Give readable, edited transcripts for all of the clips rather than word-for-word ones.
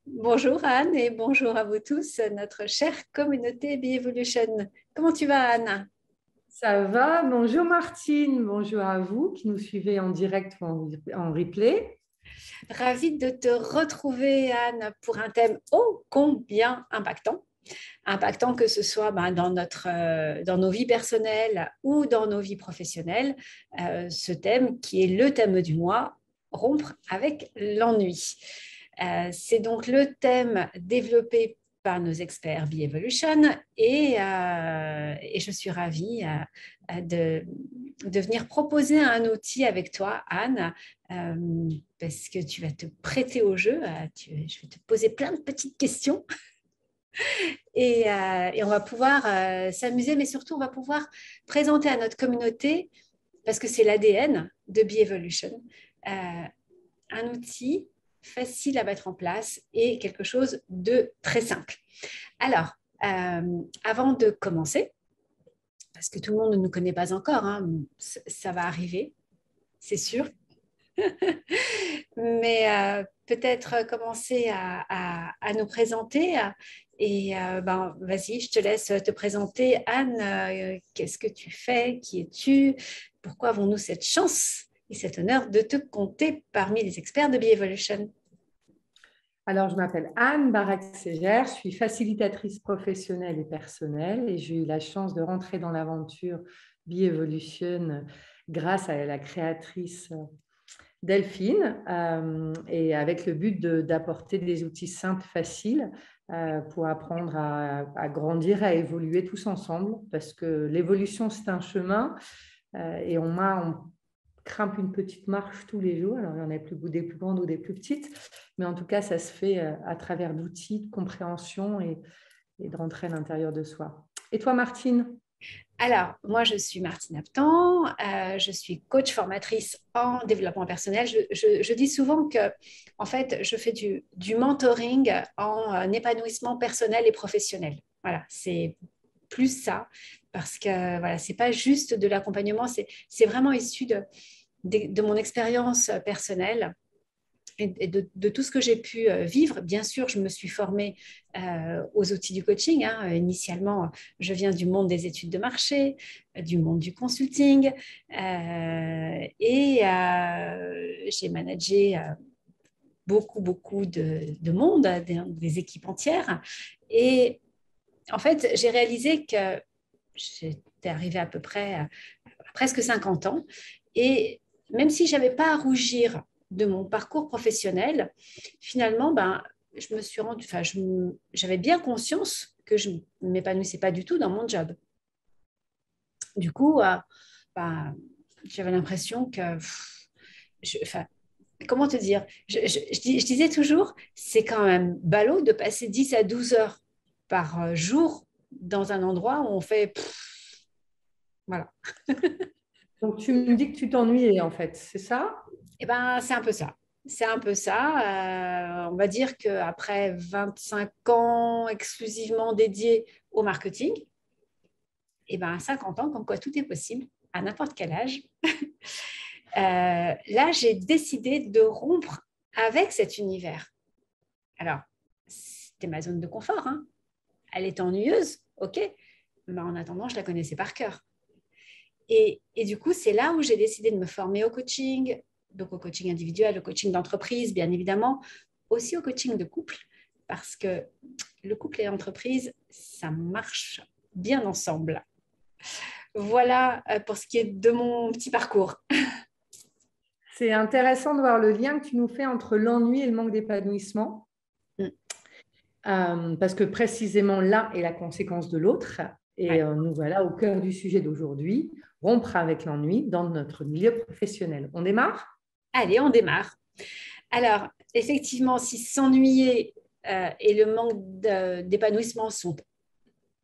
Bonjour Anne et bonjour à vous tous, notre chère communauté Be-Evolution. Comment tu vas Anne? Ça va? Bonjour Martine, bonjour à vous qui nous suivez en direct ou en replay. Ravie de te retrouver Anne pour un thème ô combien impactant. Impactant que ce soit dans nos vies personnelles ou dans nos vies professionnelles. Ce thème qui est le thème du mois, rompre avec l'ennui. C'est donc le thème développé par nos experts Be-Evolution et je suis ravie de venir proposer un outil avec toi, Anne, parce que tu vas te prêter au jeu. Je vais te poser plein de petites questions et on va pouvoir s'amuser, mais surtout on va pouvoir présenter à notre communauté, parce que c'est l'ADN de Be-Evolution, un outil facile à mettre en place et quelque chose de très simple. Alors, avant de commencer, parce que tout le monde ne nous connaît pas encore, hein, ça va arriver, c'est sûr, mais peut-être commencer à nous présenter. Vas-y, je te laisse te présenter. Anne, qu'est-ce que tu fais? Qui es-tu? Pourquoi avons-nous cette chance et cet honneur de te compter parmi les experts de Be-Evolution? Alors, je m'appelle Anne Barak-Ségère, je suis facilitatrice professionnelle et personnelle et j'ai eu la chance de rentrer dans l'aventure Be-Evolution grâce à la créatrice Delphine et avec le but d'apporter des outils simples, faciles pour apprendre à grandir, à évoluer tous ensemble parce que l'évolution, c'est un chemin et on grimpe une petite marche tous les jours. Alors, il y en a des plus grandes ou des plus petites, mais en tout cas, ça se fait à travers d'outils de compréhension et de rentrer à l'intérieur de soi. Et toi, Martine? Alors, moi, je suis Martine Aptan, je suis coach formatrice en développement personnel. Je dis souvent que, en fait, je fais du mentoring en épanouissement personnel et professionnel. Voilà, c'est plus ça, parce que voilà, c'est pas juste de l'accompagnement, c'est vraiment issu de mon expérience personnelle et de tout ce que j'ai pu vivre. Bien sûr, je me suis formée aux outils du coaching, hein. Initialement, je viens du monde des études de marché, du monde du consulting, j'ai managé beaucoup de monde, des équipes entières. Et en fait, j'ai réalisé que j'étais arrivée à peu près à presque 50 ans. Et même si je n'avais pas à rougir de mon parcours professionnel, finalement, je me suis rendu, j'avais bien conscience que je ne m'épanouissais pas du tout dans mon job. Du coup, ben, j'avais l'impression que, comment te dire, je disais toujours, c'est quand même ballot de passer 10 à 12 heures par jour dans un endroit où on fait, voilà. Donc, tu me dis que tu t'ennuyais, en fait, c'est ça? Eh ben, c'est un peu ça. C'est un peu ça. On va dire qu'après 25 ans exclusivement dédiés au marketing, eh ben, 50 ans, comme quoi tout est possible, à n'importe quel âge, là, j'ai décidé de rompre avec cet univers. Alors, c'était ma zone de confort, hein. Elle est ennuyeuse, ok, mais en attendant, je la connaissais par cœur. Et du coup, c'est là où j'ai décidé de me former au coaching, donc au coaching individuel, au coaching d'entreprise, bien évidemment, aussi au coaching de couple, parce que le couple et l'entreprise, ça marche bien ensemble. Voilà pour ce qui est de mon petit parcours. C'est intéressant de voir le lien que tu nous fais entre l'ennui et le manque d'épanouissement, Mm. parce que précisément l'un est la conséquence de l'autre. Et Ouais. nous voilà au cœur du sujet d'aujourd'hui, rompre avec l'ennui dans notre milieu professionnel. On démarre? Allez, on démarre. Alors, effectivement, si s'ennuyer et le manque d'épanouissement sont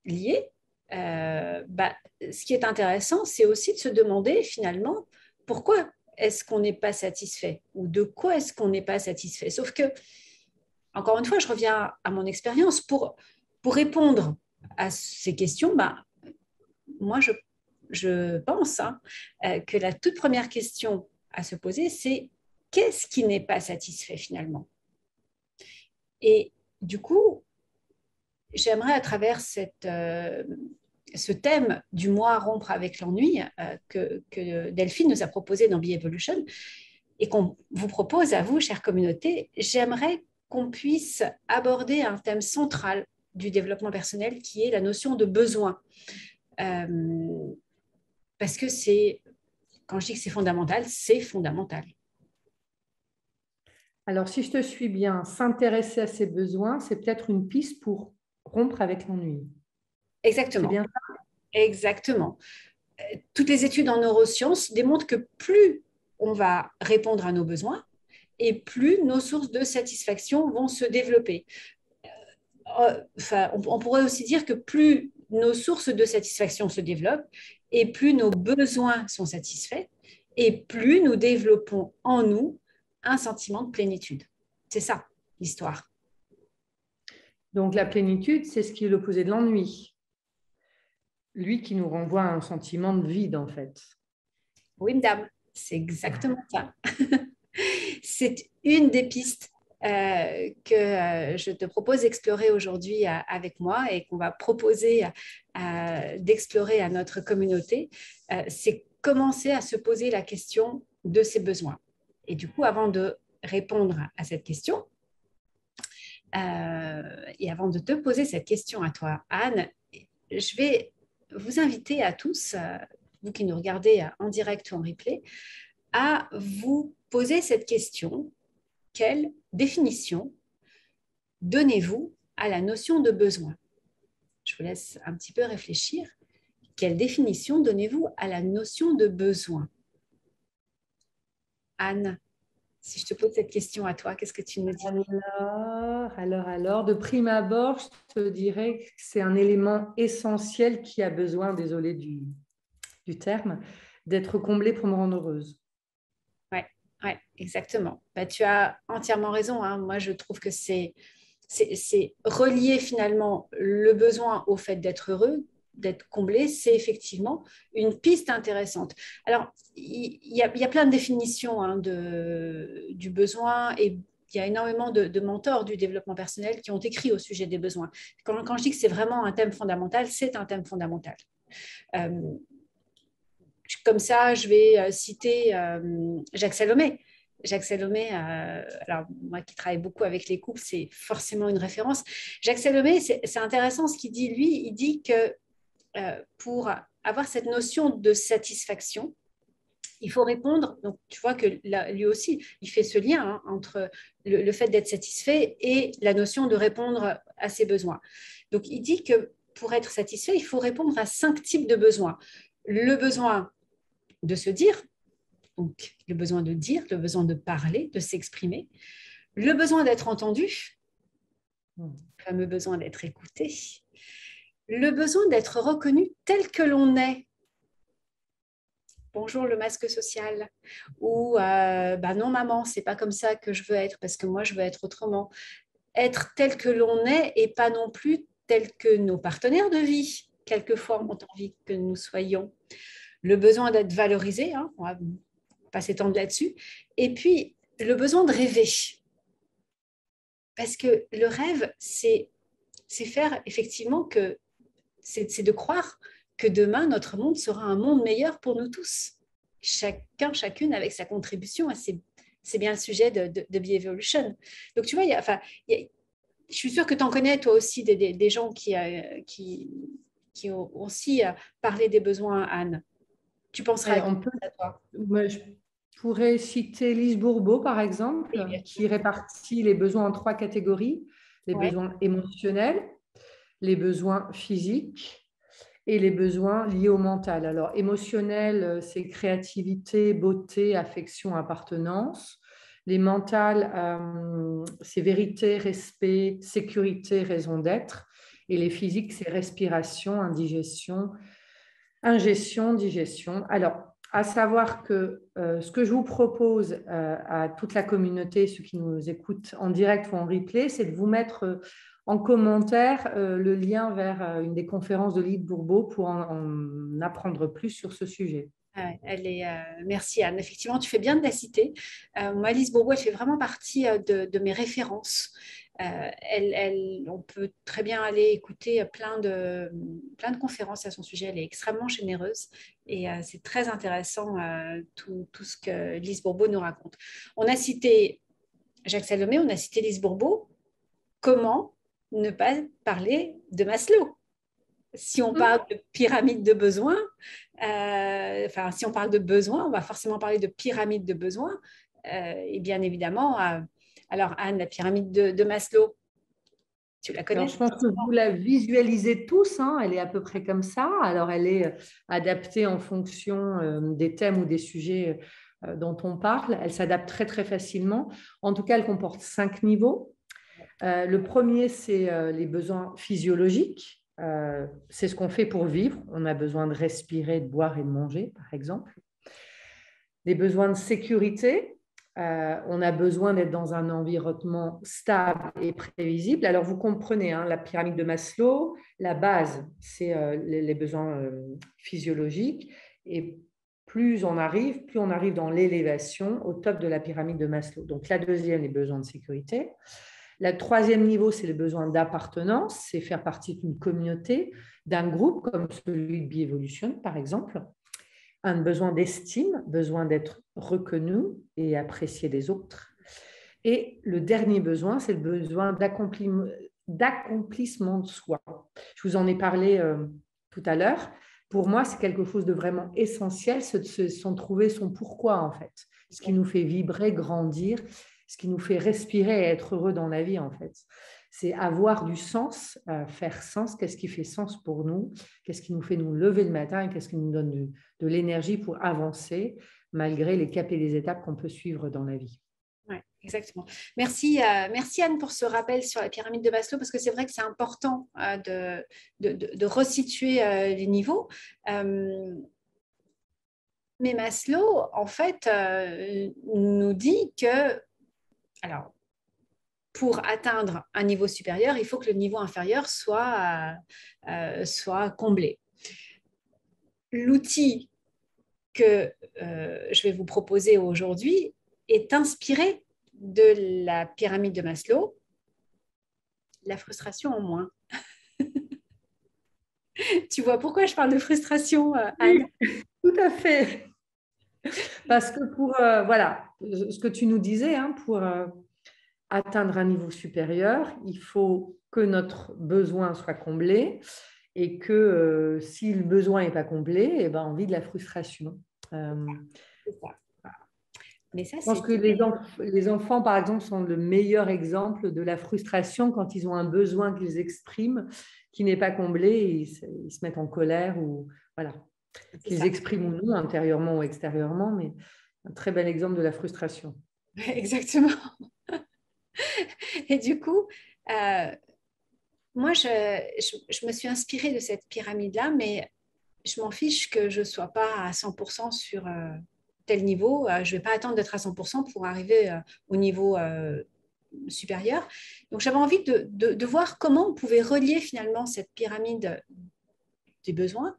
liés, ce qui est intéressant, c'est aussi de se demander finalement pourquoi est-ce qu'on n'est pas satisfait ou de quoi est-ce qu'on n'est pas satisfait. Sauf que, encore une fois, je reviens à mon expérience pour répondre à ces questions. Moi, je pense que la toute première question à se poser, c'est qu'est-ce qui n'est pas satisfait finalement? Et du coup, j'aimerais à travers ce thème du mois rompre avec l'ennui que Delphine nous a proposé dans Be Evolution et qu'on vous propose à vous, chère communauté, j'aimerais qu'on puisse aborder un thème central du développement personnel qui est la notion de besoin. Parce que quand je dis que c'est fondamental, c'est fondamental. Alors, si je te suis bien, s'intéresser à ses besoins, c'est peut-être une piste pour rompre avec l'ennui. C'est Exactement. bien ça? Exactement. Toutes les études en neurosciences démontrent que plus on va répondre à nos besoins et plus nos sources de satisfaction vont se développer. Enfin, on pourrait aussi dire que plus nos sources de satisfaction se développent et plus nos besoins sont satisfaits et plus nous développons en nous un sentiment de plénitude. C'est ça, l'histoire. Donc, la plénitude, c'est ce qui est l'opposé de l'ennui. Lui qui nous renvoie à un sentiment de vide, en fait. Oui, madame, c'est exactement ça. C'est une des pistes que je te propose d'explorer aujourd'hui avec moi et qu'on va proposer d'explorer à notre communauté. C'est commencer à se poser la question de ses besoins. Et du coup, avant de répondre à cette question, et avant de te poser cette question à toi, Anne, je vais vous inviter à tous, vous qui nous regardez en direct ou en replay, à vous poser cette question. Quelle définition donnez-vous à la notion de besoin? Je vous laisse un petit peu réfléchir. Quelle définition donnez-vous à la notion de besoin? Anne, si je te pose cette question à toi, qu'est-ce que tu me dis? Alors, de prime abord, je te dirais que c'est un élément essentiel qui a besoin, désolé du terme, d'être comblé pour me rendre heureuse. Ouais, exactement. Bah, tu as entièrement raison, hein. Moi, je trouve que c'est relier finalement le besoin au fait d'être heureux, d'être comblé, c'est effectivement une piste intéressante. Alors, il y a plein de définitions hein, du besoin et il y a énormément de mentors du développement personnel qui ont écrit au sujet des besoins. Quand je dis que c'est vraiment un thème fondamental, c'est un thème fondamental. Euh, Comme ça, je vais citer Jacques Salomé. Jacques Salomé, alors moi qui travaille beaucoup avec les couples, c'est forcément une référence. Jacques Salomé, c'est intéressant ce qu'il dit. Lui, il dit que pour avoir cette notion de satisfaction, il faut répondre. Donc, tu vois que là, lui aussi, il fait ce lien hein, entre le fait d'être satisfait et la notion de répondre à ses besoins. Donc, il dit que pour être satisfait, il faut répondre à 5 types de besoins. Le besoin de se dire, donc le besoin de dire, le besoin de parler, de s'exprimer, le besoin d'être entendu, le fameux besoin d'être écouté, le besoin d'être reconnu tel que l'on est. Bonjour le masque social. Ou bah non maman, c'est pas comme ça que je veux être parce que moi je veux être autrement. Être tel que l'on est et pas non plus tel que nos partenaires de vie quelquefois ont envie que nous soyons. Le besoin d'être valorisé, hein, on va pas s'étendre là-dessus. Et puis, le besoin de rêver. Parce que le rêve, c'est faire effectivement que, c'est de croire que demain, notre monde sera un monde meilleur pour nous tous. Chacun, chacune avec sa contribution. C'est bien le sujet de Be Evolution. Donc, tu vois, je suis sûre que tu en connais toi aussi des gens qui ont aussi parlé des besoins, Anne. Tu penseras à toi. Je pourrais citer Lise Bourbeau, par exemple, qui répartit les besoins en 3 catégories. Les besoins émotionnels, les besoins physiques et les besoins liés au mental. Alors, émotionnel, c'est créativité, beauté, affection, appartenance. Les mentales, c'est vérité, respect, sécurité, raison d'être. Et les physiques, c'est respiration, indigestion, ingestion, digestion. Alors, à savoir que ce que je vous propose à toute la communauté, ceux qui nous écoutent en direct ou en replay, c'est de vous mettre en commentaire le lien vers une des conférences de Lise Bourbeau pour en apprendre plus sur ce sujet. Merci Anne. Effectivement, tu fais bien de la citer. Moi, Lise Bourbeau, elle fait vraiment partie de mes références. On peut très bien aller écouter plein de conférences à son sujet. Elle est extrêmement généreuse et c'est très intéressant tout ce que Lise Bourbeau nous raconte. On a cité Jacques Salomé, on a cité Lise Bourbeau. Comment ne pas parler de Maslow? Si on parle de pyramide de besoins, si on parle de besoins, on va forcément parler de pyramide de besoins. Et bien évidemment, alors Anne, la pyramide de Maslow, tu la connais? Alors, je pense que vous la visualisez tous, hein, elle est à peu près comme ça. Alors, elle est adaptée en fonction des thèmes ou des sujets dont on parle. Elle s'adapte très, très facilement. En tout cas, elle comporte 5 niveaux. Le premier, c'est les besoins physiologiques. C'est ce qu'on fait pour vivre. On a besoin de respirer, de boire et de manger, par exemple. Les besoins de sécurité. On a besoin d'être dans un environnement stable et prévisible. Alors, vous comprenez, hein, la pyramide de Maslow, la base, c'est les besoins physiologiques. Et plus on arrive dans l'élévation au top de la pyramide de Maslow. Donc, la deuxième, les besoins de sécurité. Le troisième niveau, c'est les besoins d'appartenance, c'est faire partie d'une communauté, d'un groupe comme celui de Bioevolution, par exemple. Un besoin d'estime, besoin d'être reconnu et apprécié des autres. Et le dernier besoin, c'est le besoin d'accomplissement de soi. Je vous en ai parlé tout à l'heure. Pour moi, c'est quelque chose de vraiment essentiel, c'est de trouver son pourquoi, en fait. Ce qui nous fait vibrer, grandir, ce qui nous fait respirer et être heureux dans la vie, en fait. C'est avoir du sens, faire sens. Qu'est-ce qui fait sens pour nous? Qu'est-ce qui nous fait nous lever le matin et qu'est-ce qui nous donne de l'énergie pour avancer malgré les caps et les étapes qu'on peut suivre dans la vie? Oui, exactement. Merci, merci Anne pour ce rappel sur la pyramide de Maslow, parce que c'est vrai que c'est important de resituer les niveaux. Mais Maslow, en fait, nous dit que, alors, pour atteindre un niveau supérieur, il faut que le niveau inférieur soit comblé. L'outil que je vais vous proposer aujourd'hui est inspiré de la pyramide de Maslow, la frustration en moins. Tu vois pourquoi je parle de frustration, Anne? Oui, tout à fait. Parce que voilà, ce que tu nous disais, hein, pour atteindre un niveau supérieur, il faut que notre besoin soit comblé et que si le besoin n'est pas comblé, eh ben, on vit de la frustration. C'est ça. Mais ça, Je pense que les enfants, par exemple, sont le meilleur exemple de la frustration quand ils ont un besoin qu'ils expriment qui n'est pas comblé, ils se mettent en colère ou voilà, qu'ils expriment ou non, intérieurement ou extérieurement, mais un très bel exemple de la frustration. Exactement. Et du coup, moi, je me suis inspirée de cette pyramide-là, mais je m'en fiche que je ne sois pas à 100% sur tel niveau. Je ne vais pas attendre d'être à 100% pour arriver au niveau supérieur. Donc, j'avais envie de voir comment on pouvait relier finalement cette pyramide des besoins,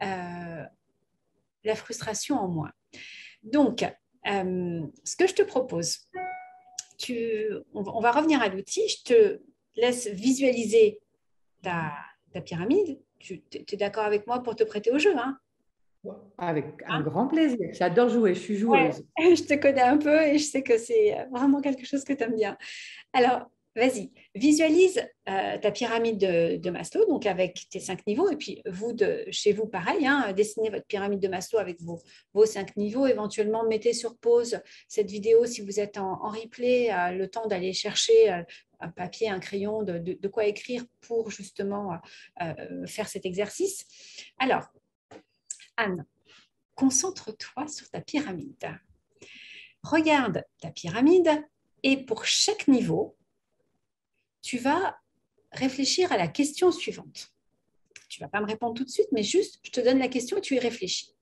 la frustration en moins. Donc, ce que je te propose, on va revenir à l'outil. Je te laisse visualiser ta pyramide. Tu es d'accord avec moi pour te prêter au jeu, hein? Avec un grand plaisir. J'adore jouer, je suis joueuse. Ouais, je te connais un peu et je sais que c'est vraiment quelque chose que tu aimes bien. Alors, vas-y, visualise ta pyramide de Maslow, donc avec tes 5 niveaux. Et puis, vous, chez vous, pareil, hein, dessinez votre pyramide de Maslow avec vos 5 niveaux. Éventuellement, mettez sur pause cette vidéo si vous êtes en replay, le temps d'aller chercher un papier, un crayon, de quoi écrire pour justement faire cet exercice. Alors, Anne, concentre-toi sur ta pyramide. Regarde ta pyramide et pour chaque niveau, tu vas réfléchir à la question suivante. Tu ne vas pas me répondre tout de suite, mais juste, je te donne la question et tu y réfléchis.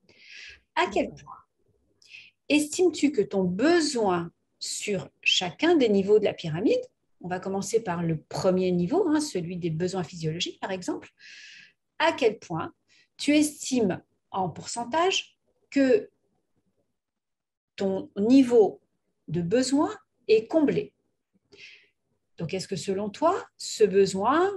À quel point estimes-tu que ton besoin sur chacun des niveaux de la pyramide, on va commencer par le premier niveau, hein, celui des besoins physiologiques par exemple, à quel point tu estimes en pourcentage que ton niveau de besoin est comblé? Donc, est-ce que selon toi, ce besoin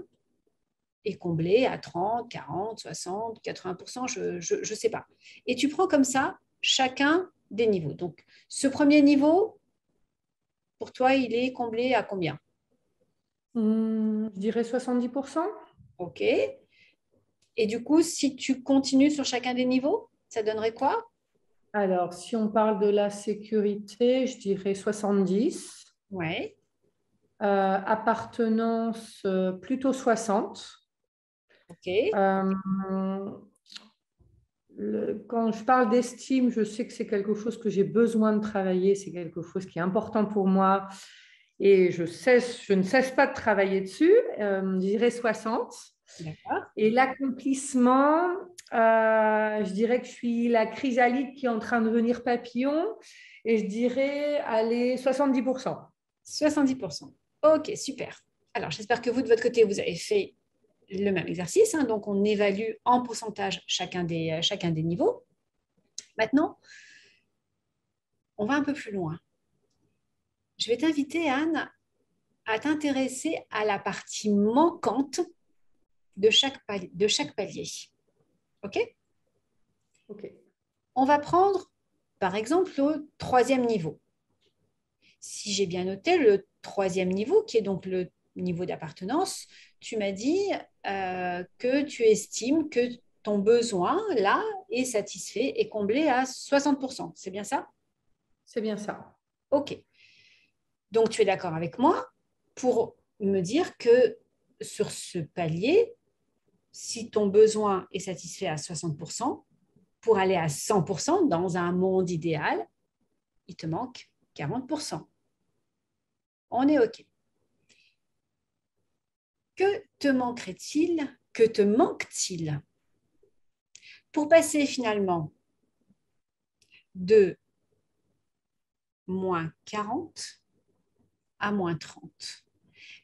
est comblé à 30, 40, 60, 80%? Je ne sais pas. Et tu prends comme ça chacun des niveaux. Donc, ce premier niveau, pour toi, il est comblé à combien? Je dirais 70%. OK. Et du coup, si tu continues sur chacun des niveaux, ça donnerait quoi? Alors, si on parle de la sécurité, je dirais 70. Ouais. Appartenance, plutôt 60. OK. Euh, Quand je parle d'estime, je sais que c'est quelque chose que j'ai besoin de travailler, c'est quelque chose qui est important pour moi et je ne cesse pas de travailler dessus. Je dirais 60. D'accord. Et l'accomplissement, je dirais que je suis la chrysalide qui est en train de devenir papillon et je dirais, allez, 70%. 70%. OK, super. Alors, j'espère que vous, de votre côté, vous avez fait le même exercice. Hein. Donc, on évalue en pourcentage chacun des niveaux. Maintenant, on va un peu plus loin. Je vais t'inviter, Anne, à t'intéresser à la partie manquante de chaque palier. OK? OK. On va prendre, par exemple, le troisième niveau. Si j'ai bien noté, le troisième niveau, qui est donc le niveau d'appartenance, tu m'as dit que tu estimes que ton besoin, là, est satisfait et comblé à 60%. C'est bien ça? C'est bien ça. OK. Donc, tu es d'accord avec moi pour me dire que sur ce palier, si ton besoin est satisfait à 60%, pour aller à 100% dans un monde idéal, il te manque 40%. On est OK. Que te manquerait-il? Que te manque-t-il pour passer finalement de moins 40 à moins 30?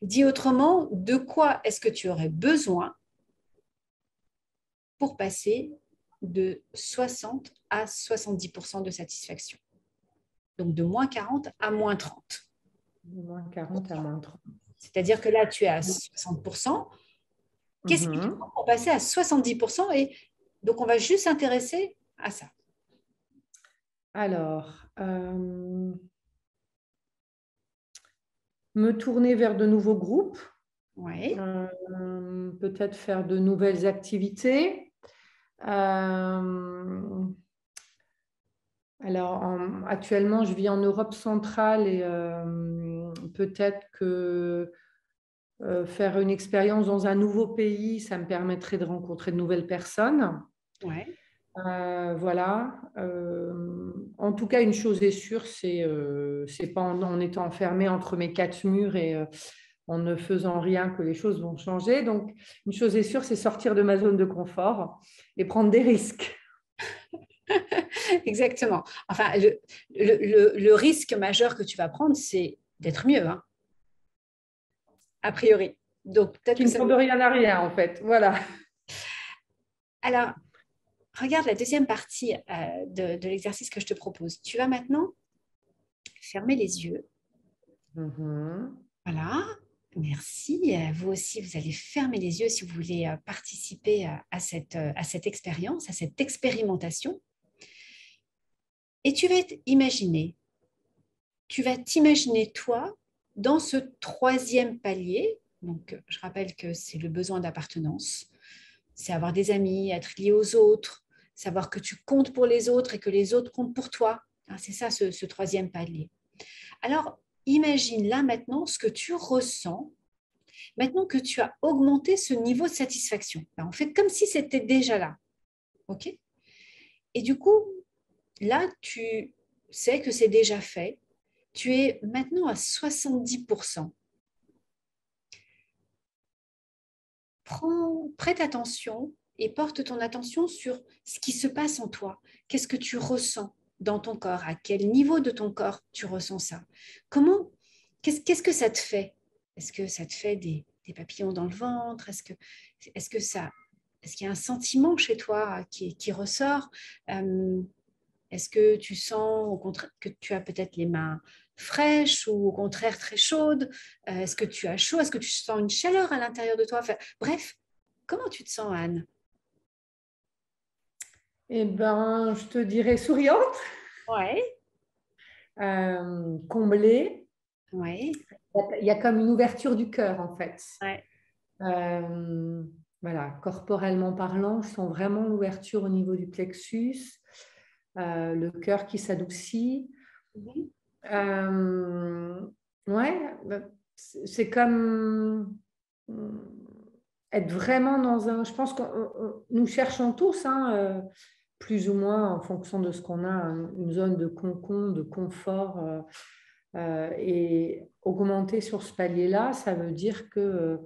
Dit autrement, de quoi est-ce que tu aurais besoin pour passer de 60 à 70% de satisfaction? Donc de moins 40 à moins 30. De moins 40 à moins 30. C'est-à-dire que là, tu es à 60%. Qu'est-ce qu'il te faut pour passer à 70%? Et donc, on va juste s'intéresser à ça. Alors, me tourner vers de nouveaux groupes, Oui, peut-être faire de nouvelles activités. Alors, actuellement, je vis en Europe centrale et peut-être que faire une expérience dans un nouveau pays, ça me permettrait de rencontrer de nouvelles personnes. ouais. Voilà. En tout cas, une chose est sûre, c'est pas en étant enfermé entre mes quatre murs et en ne faisant rien que les choses vont changer. Donc, une chose est sûre, c'est sortir de ma zone de confort et prendre des risques. Exactement. Enfin, le risque majeur que tu vas prendre, c'est d'être mieux, hein, a priori. Donc, peut-être Qui que ne ça... tente de rien à rien, en fait. Voilà. Alors, regarde la deuxième partie de l'exercice que je te propose. Tu vas maintenant fermer les yeux. Mhm. Voilà. Merci. Vous aussi, vous allez fermer les yeux si vous voulez participer à cette expérience, à cette expérimentation. Et tu vas t'imaginer toi dans ce troisième palier. Donc, je rappelle que c'est le besoin d'appartenance. C'est avoir des amis, être lié aux autres, savoir que tu comptes pour les autres et que les autres comptent pour toi. C'est ça, ce troisième palier. Alors, imagine là maintenant ce que tu ressens, maintenant que tu as augmenté ce niveau de satisfaction. On fait comme si c'était déjà là. OK? Et du coup, là, tu sais que c'est déjà fait. Tu es maintenant à 70%. Prête attention et porte ton attention sur ce qui se passe en toi. Qu'est-ce que tu ressens dans ton corps? À quel niveau de ton corps tu ressens ça? Comment? Qu'est-ce que ça te fait? Est-ce que ça te fait des papillons dans le ventre? Est-ce que ça, est-ce qu'il y a un sentiment chez toi qui ressort? Est-ce que tu sens au contraire que tu as peut-être les mains fraîche ou au contraire très chaude? Est-ce que tu as chaud? Est-ce que tu sens une chaleur à l'intérieur de toi? Enfin, bref, comment tu te sens, Anne? Eh ben, je te dirais souriante, Ouais, comblée. ouais, Il y a comme une ouverture du cœur, en fait. ouais. Euh, voilà, corporellement parlant, je sens vraiment l'ouverture au niveau du plexus, le cœur qui s'adoucit. Mhm. Euh, ouais, bah, c'est comme être vraiment dans un. Je pense que nous cherchons tous, hein, plus ou moins en fonction de ce qu'on a, une zone de cocon, de confort. Et augmenter sur ce palier-là, ça veut dire que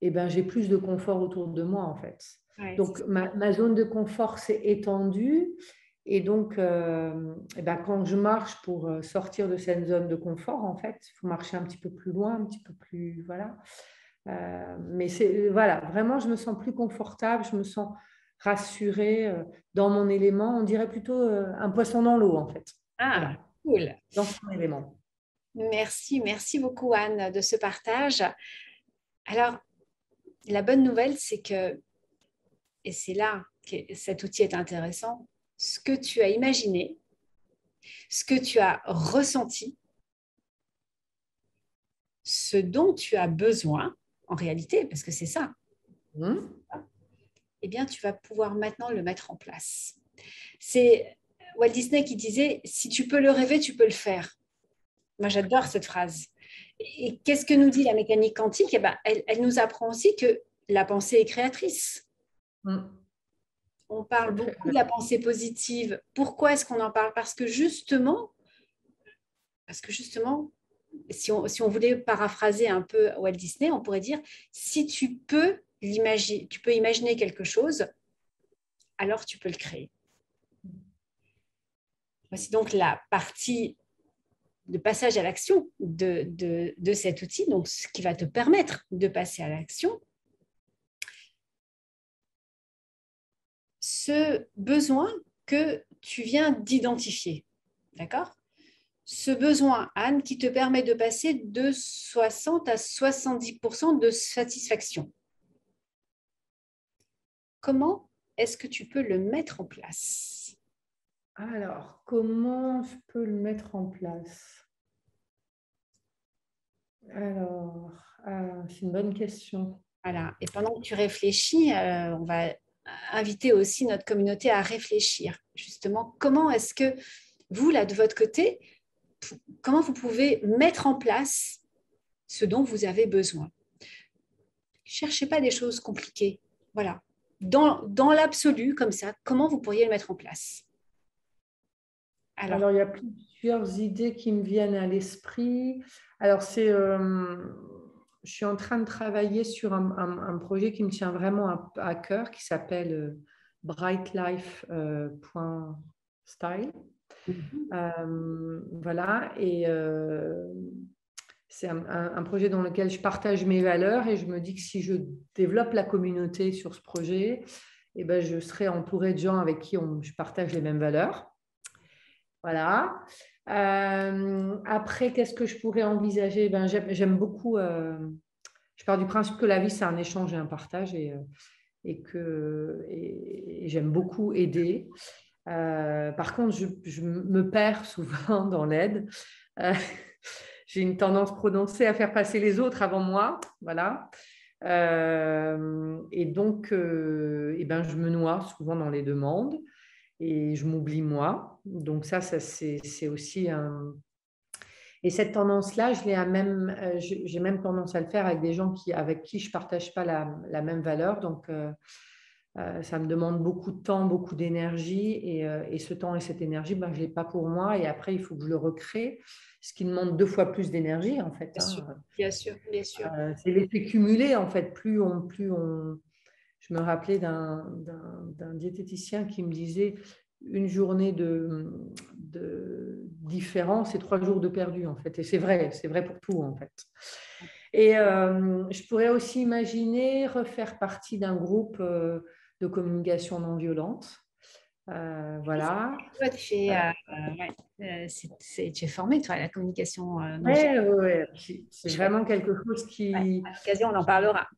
eh ben, j'ai plus de confort autour de moi, en fait. Ouais, Donc, ma zone de confort s'est étendue. Et donc, eh ben, quand je marche pour sortir de cette zone de confort, en fait, il faut marcher un petit peu plus loin, un petit peu plus. Voilà. Mais voilà, vraiment, je me sens plus confortable, je me sens rassurée dans mon élément. On dirait plutôt un poisson dans l'eau, en fait. ah, Voilà, cool. dans son élément. Merci, merci beaucoup, Anne, de ce partage. Alors, la bonne nouvelle, c'est que, et c'est là que cet outil est intéressant, ce que tu as imaginé, ce que tu as ressenti, ce dont tu as besoin, en réalité, parce que c'est ça, Hum. eh bien, tu vas pouvoir maintenant le mettre en place. C'est Walt Disney qui disait, si tu peux le rêver, tu peux le faire. Moi, j'adore cette phrase. Et qu'est-ce que nous dit la mécanique quantique? Eh ben, elle nous apprend aussi que la pensée est créatrice. Hum. On parle C'est très beaucoup vrai. de la pensée positive. Pourquoi est-ce qu'on en parle? Parce que justement, si on voulait paraphraser un peu Walt Disney, on pourrait dire, si tu peux l'imaginer, tu peux imaginer quelque chose, alors tu peux le créer. Voici donc la partie de passage à l'action de cet outil, donc ce qui va te permettre de passer à l'action. Ce besoin que tu viens d'identifier, d'accord? Ce besoin, Anne, qui te permet de passer de 60 à 70% de satisfaction. Comment est-ce que tu peux le mettre en place? Alors, comment je peux le mettre en place? Alors, c'est une bonne question. Voilà. Et pendant que tu réfléchis, on va inviter aussi notre communauté à réfléchir. Justement, comment est-ce que vous, là, de votre côté, comment vous pouvez mettre en place ce dont vous avez besoin? Cherchez pas des choses compliquées. Voilà. Dans l'absolu, comme ça, comment vous pourriez le mettre en place? Alors, Alors, il y a plusieurs idées qui me viennent à l'esprit. Alors, je suis en train de travailler sur un projet qui me tient vraiment à cœur, qui s'appelle brightlife.style. Voilà, et c'est un projet dans lequel je partage mes valeurs et je me dis que si je développe la communauté sur ce projet, eh ben, je serai entourée de gens avec qui je partage les mêmes valeurs. Voilà. Après, qu'est-ce que je pourrais envisager? Ben, j'aime beaucoup. Je pars du principe que la vie, c'est un échange et un partage et j'aime beaucoup aider. Par contre, je me perds souvent dans l'aide. Euh, j'ai une tendance prononcée à faire passer les autres avant moi. Voilà. Et donc, eh ben, je me noie souvent dans les demandes et je m'oublie moi. Donc c'est aussi un. Et cette tendance-là, j'ai même tendance à le faire avec des gens avec qui je ne partage pas la même valeur. Donc, ça me demande beaucoup de temps, beaucoup d'énergie. Et ce temps et cette énergie, ben, je ne l'ai pas pour moi. Et après, il faut que je le recrée, ce qui demande 2 fois plus d'énergie, en fait. bien sûr, Hein. bien sûr, bien sûr. C'est l'effet cumulé, en fait. Je me rappelais d'un diététicien qui me disait une journée de différence et 3 jours de perdu, en fait. Et c'est vrai pour tout, en fait. Et je pourrais aussi imaginer refaire partie d'un groupe de communication non violente. Voilà. Toi, tu fais, tu es formé, toi, à la communication non Ouais, violente. ouais, ouais. C'est Chouette. vraiment quelque chose Ouais. qui, À l'occasion, on en parlera.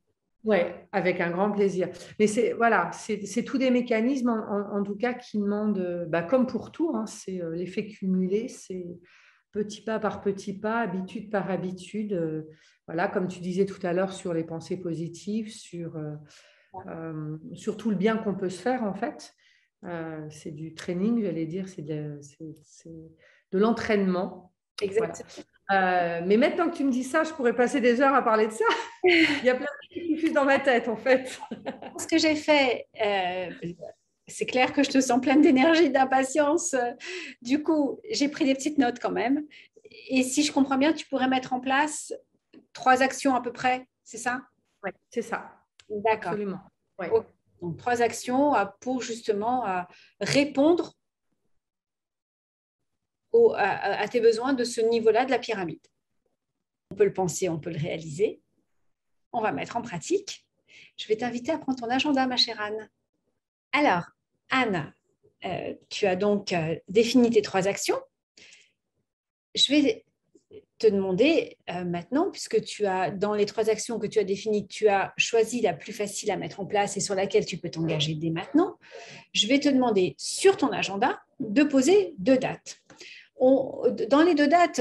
ouais, avec un grand plaisir. Mais c'est voilà, c'est tous des mécanismes en tout cas qui demandent, bah, comme pour tout, hein, c'est l'effet cumulé, c'est petit pas par petit pas, habitude par habitude. Voilà, comme tu disais tout à l'heure sur les pensées positives, sur tout le bien qu'on peut se faire en fait. C'est du training, j'allais dire, c'est de l'entraînement. Voilà. Exactement. Mais maintenant que tu me dis ça, je pourrais passer des heures à parler de ça. Il y a plein de trucs qui fusent dans ma tête, en fait. Ce que j'ai fait, c'est clair que je te sens pleine d'énergie, d'impatience. Du coup, j'ai pris des petites notes quand même. Et si je comprends bien, tu pourrais mettre en place 3 actions à peu près, c'est ça? Ouais, c'est ça, D'accord. absolument. Ouais. Ok. Donc, 3 actions pour justement répondre à tes besoins de ce niveau-là de la pyramide. On peut le penser, on peut le réaliser. On va mettre en pratique. Je vais t'inviter à prendre ton agenda, ma chère Anne. Alors, Anne, tu as donc défini tes 3 actions. Je vais te demander maintenant, puisque tu as, dans les 3 actions que tu as définies, tu as choisi la plus facile à mettre en place et sur laquelle tu peux t'engager dès maintenant. Je vais te demander sur ton agenda de poser 2 dates. Dans les 2 dates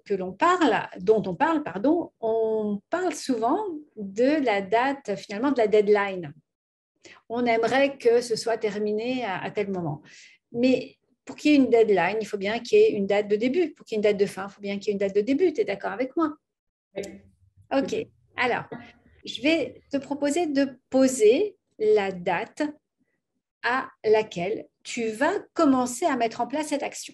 dont on parle, pardon, on parle souvent de la date, finalement, de la deadline. On aimerait que ce soit terminé à tel moment. Mais pour qu'il y ait une deadline, il faut bien qu'il y ait une date de début. Pour qu'il y ait une date de fin, il faut bien qu'il y ait une date de début. Tu es d'accord avec moi? Ok. Alors, je vais te proposer de poser la date à laquelle tu vas commencer à mettre en place cette action.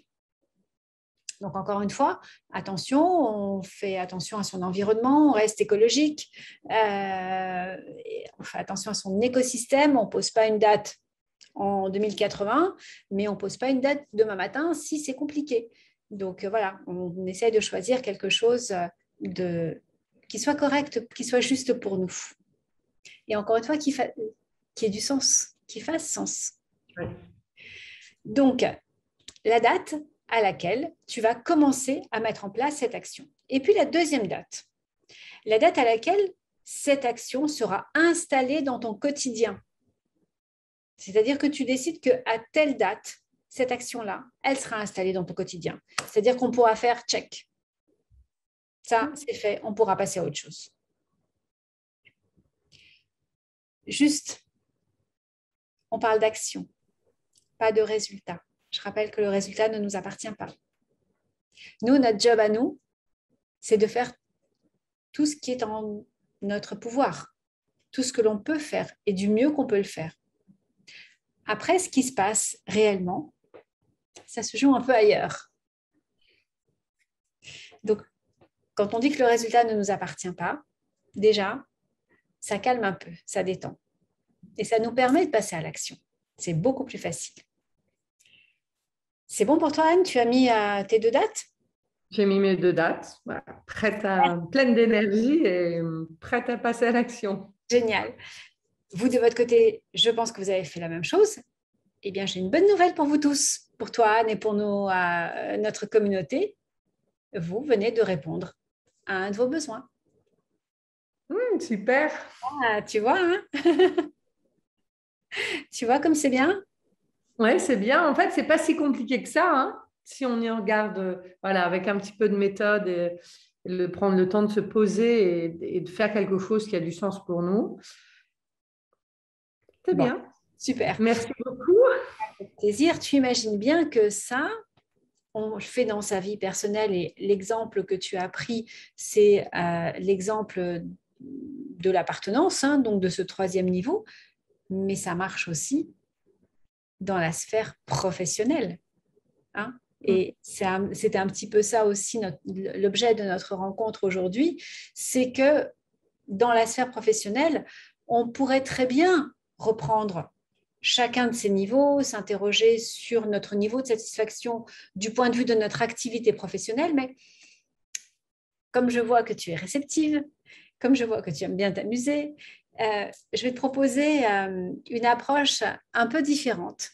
Donc, encore une fois, attention, on fait attention à son environnement, on reste écologique, on fait attention à son écosystème, on ne pose pas une date en 2080, mais on ne pose pas une date demain matin si c'est compliqué. Donc, voilà, on essaye de choisir quelque chose qui soit correct, qui soit juste pour nous. Et encore une fois, qui ait du sens, qui fasse sens. Ouais. Donc, la date à laquelle tu vas commencer à mettre en place cette action. Et puis la deuxième date, la date à laquelle cette action sera installée dans ton quotidien. C'est-à-dire que tu décides qu'à telle date, cette action-là, elle sera installée dans ton quotidien. C'est-à-dire qu'on pourra faire check. Ça, c'est fait, on pourra passer à autre chose. Juste, on parle d'action, pas de résultat. Je rappelle que le résultat ne nous appartient pas. Nous, notre job à nous, c'est de faire tout ce qui est en notre pouvoir, tout ce que l'on peut faire et du mieux qu'on peut le faire. Après, ce qui se passe réellement, ça se joue un peu ailleurs. Donc, quand on dit que le résultat ne nous appartient pas, déjà, ça calme un peu, ça détend. Et ça nous permet de passer à l'action. C'est beaucoup plus facile. C'est bon pour toi, Anne? Tu as mis tes 2 dates? J'ai mis mes 2 dates, voilà, pleine d'énergie et prête à passer à l'action. Génial. Vous, de votre côté, je pense que vous avez fait la même chose. Eh bien, j'ai une bonne nouvelle pour vous tous, pour toi, Anne, et pour notre communauté. Vous venez de répondre à un de vos besoins. Super. Ah, tu vois, hein? Tu vois comme c'est bien? Ouais, c'est bien. En fait, c'est pas si compliqué que ça, hein. Si on y regarde, voilà, avec un petit peu de méthode et prendre le temps de se poser et de faire quelque chose qui a du sens pour nous. C'est Bon, bien. super. Merci beaucoup. Plaisir. Tu imagines bien que ça, on le fait dans sa vie personnelle et l'exemple que tu as pris, c'est l'exemple de l'appartenance, hein, donc de ce 3e niveau, mais ça marche aussi dans la sphère professionnelle. Hein. Et c'était un petit peu ça aussi l'objet de notre rencontre aujourd'hui, c'est que dans la sphère professionnelle, on pourrait très bien reprendre chacun de ces niveaux, s'interroger sur notre niveau de satisfaction du point de vue de notre activité professionnelle, mais comme je vois que tu es réceptive, comme je vois que tu aimes bien t'amuser, je vais te proposer une approche un peu différente.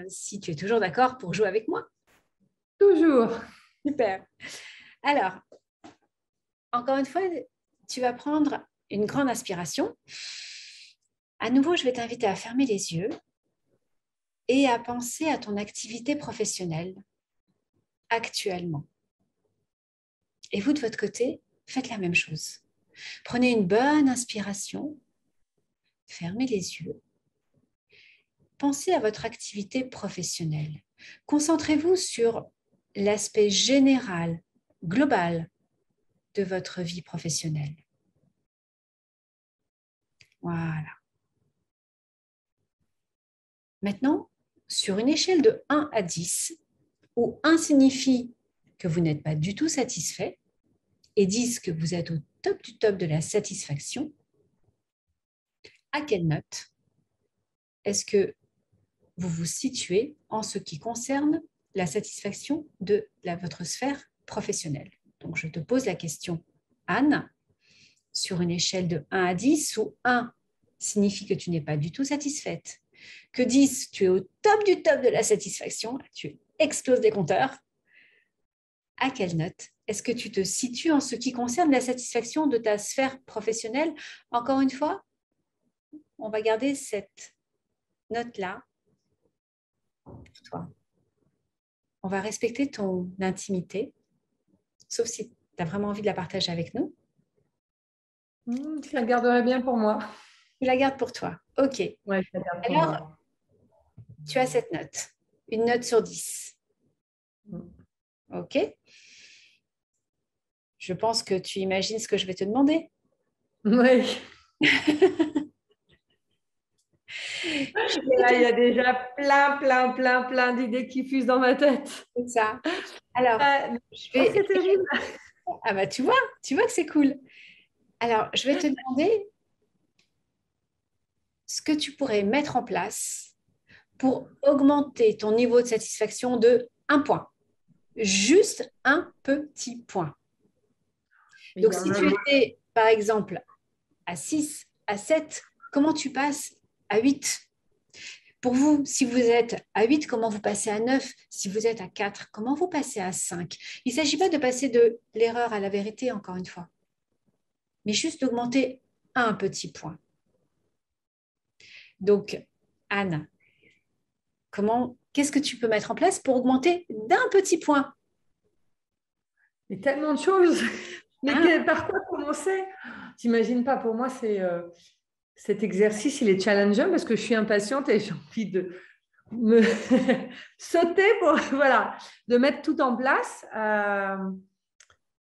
si tu es toujours d'accord pour jouer avec moi. Toujours. Super. Alors, encore une fois, tu vas prendre une grande inspiration. À nouveau, je vais t'inviter à fermer les yeux et à penser à ton activité professionnelle actuellement. Et vous, de votre côté, faites la même chose. Prenez une bonne inspiration, fermez les yeux. Pensez à votre activité professionnelle. Concentrez-vous sur l'aspect général, global de votre vie professionnelle. Voilà. Maintenant, sur une échelle de 1 à 10, où 1 signifie que vous n'êtes pas du tout satisfait et 10 que vous êtes au top du top de la satisfaction, à quelle note est-ce que vous vous situez en ce qui concerne la satisfaction de votre sphère professionnelle? Donc, je te pose la question, Anne, sur une échelle de 1 à 10, où 1 signifie que tu n'es pas du tout satisfaite, que 10, tu es au top du top de la satisfaction, tu exploses des compteurs. À quelle note est-ce que tu te situes en ce qui concerne la satisfaction de ta sphère professionnelle? Encore une fois, on va garder cette note-là pour toi. On va respecter ton intimité, sauf si tu as vraiment envie de la partager avec nous. Je la garderai bien pour moi. Tu la gardes pour toi. OK. Ouais, je la garde pour Alors, moi. tu as cette note, une note sur 10. OK. Je pense que tu imagines ce que je vais te demander. Oui. Là, il y a déjà plein d'idées qui fusent dans ma tête. C'est ça. Alors, C'est terrible. Ah bah tu vois que c'est cool. Alors, je vais te demander ce que tu pourrais mettre en place pour augmenter ton niveau de satisfaction de 1 point. Juste un petit point. Donc, si tu étais, par exemple, à 6, à 7, comment tu passes à 8? Pour vous, si vous êtes à 8, comment vous passez à 9? Si vous êtes à 4, comment vous passez à 5? Il ne s'agit pas de passer de l'erreur à la vérité, encore une fois, mais juste d'augmenter un petit point. Donc, Anne, qu'est-ce que tu peux mettre en place pour augmenter d'un petit point? Il y a tellement de choses. Mais par quoi commencer? T'imagines pas, pour moi, cet exercice, il est challengeant parce que je suis impatiente et j'ai envie de me sauter pour, voilà, de mettre tout en place.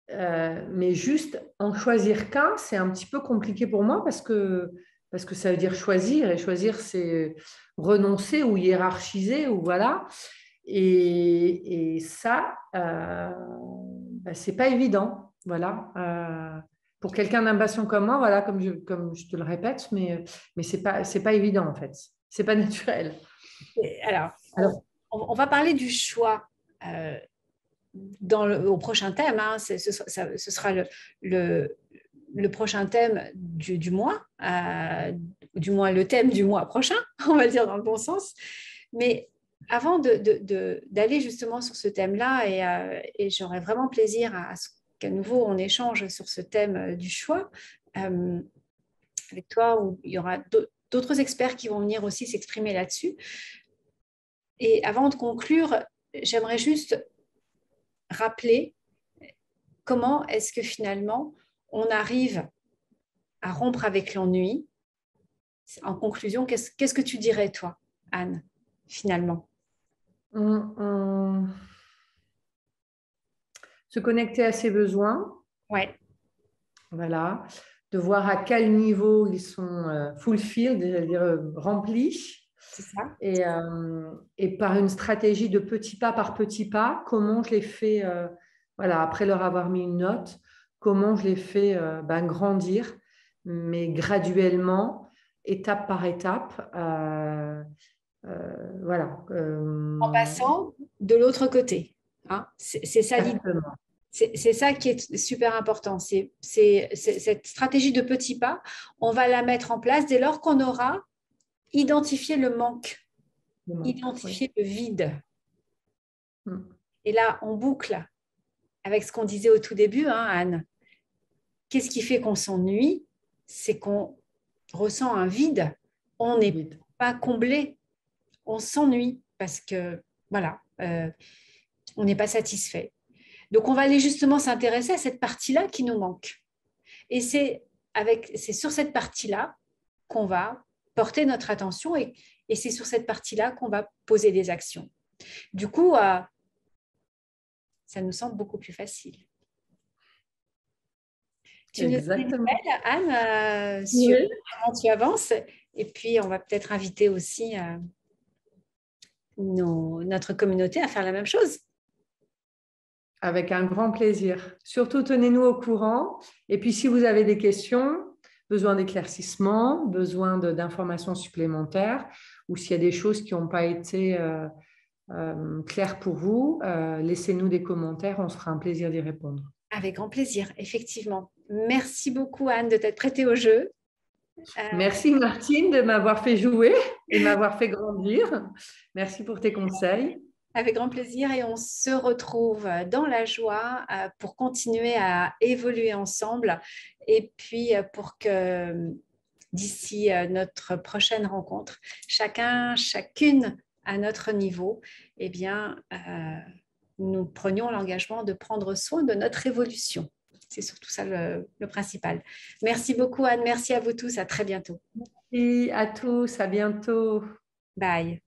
Mais juste en choisir qu'un, c'est un petit peu compliqué pour moi parce que ça veut dire choisir, et choisir, c'est renoncer ou hiérarchiser, ou voilà. Et ça, c'est pas évident, voilà. Pour quelqu'un d'impatient comme moi, voilà, comme je te le répète, mais c'est pas évident en fait, c'est pas naturel. Alors, on va parler du choix au prochain thème. Hein. Ce sera le prochain thème du mois, du moins le thème du mois prochain, on va dire dans le bon sens. Mais avant d'aller justement sur ce thème-là, et j'aurais vraiment plaisir à ce qu'à nouveau on échange sur ce thème du choix avec toi, où il y aura d'autres experts qui vont venir aussi s'exprimer là-dessus. Et avant de conclure, j'aimerais juste rappeler comment est-ce que finalement on arrive à rompre avec l'ennui. En conclusion, qu'est-ce que tu dirais, toi, Anne, finalement? Se connecter à ses besoins. Ouais. Voilà. De voir à quel niveau ils sont fulfilled, c'est-à-dire remplis. C'est ça. Et par une stratégie de petit pas par petit pas, comment je les fais, voilà, après leur avoir mis une note, comment je les fais grandir, mais graduellement, étape par étape. Voilà. En passant de l'autre côté. Hein. C'est ça l'idée. C'est ça qui est super important. C'est cette stratégie de petits pas, on va la mettre en place dès lors qu'on aura identifié le manque identifier le vide. Mm. Et là, on boucle avec ce qu'on disait au tout début, hein, Anne. Qu'est-ce qui fait qu'on s'ennuie? C'est qu'on ressent un vide. On n'est pas comblé. On s'ennuie parce que, voilà, on n'est pas satisfait. Donc, on va aller justement s'intéresser à cette partie-là qui nous manque. Et c'est sur cette partie-là qu'on va porter notre attention et c'est sur cette partie-là qu'on va poser des actions. Du coup, ça nous semble beaucoup plus facile. Tu nous donnes des nouvelles, Anne, sur comment tu avances, et puis on va peut-être inviter aussi notre communauté à faire la même chose. Avec un grand plaisir. Surtout, tenez-nous au courant. Et puis, si vous avez des questions, besoin d'éclaircissement, besoin d'informations supplémentaires, ou s'il y a des choses qui n'ont pas été claires pour vous, laissez-nous des commentaires. On se fera un plaisir d'y répondre. Avec grand plaisir, effectivement. Merci beaucoup, Anne, de t'être prêtée au jeu. Merci, Martine, de m'avoir fait jouer et m'avoir fait grandir. Merci pour tes conseils. Avec grand plaisir, et on se retrouve dans la joie pour continuer à évoluer ensemble, et puis pour que d'ici notre prochaine rencontre, chacune à notre niveau, eh bien, nous prenions l'engagement de prendre soin de notre évolution. C'est surtout ça le principal. Merci beaucoup, Anne. Merci à vous tous. À très bientôt. Merci à tous. À bientôt. Bye.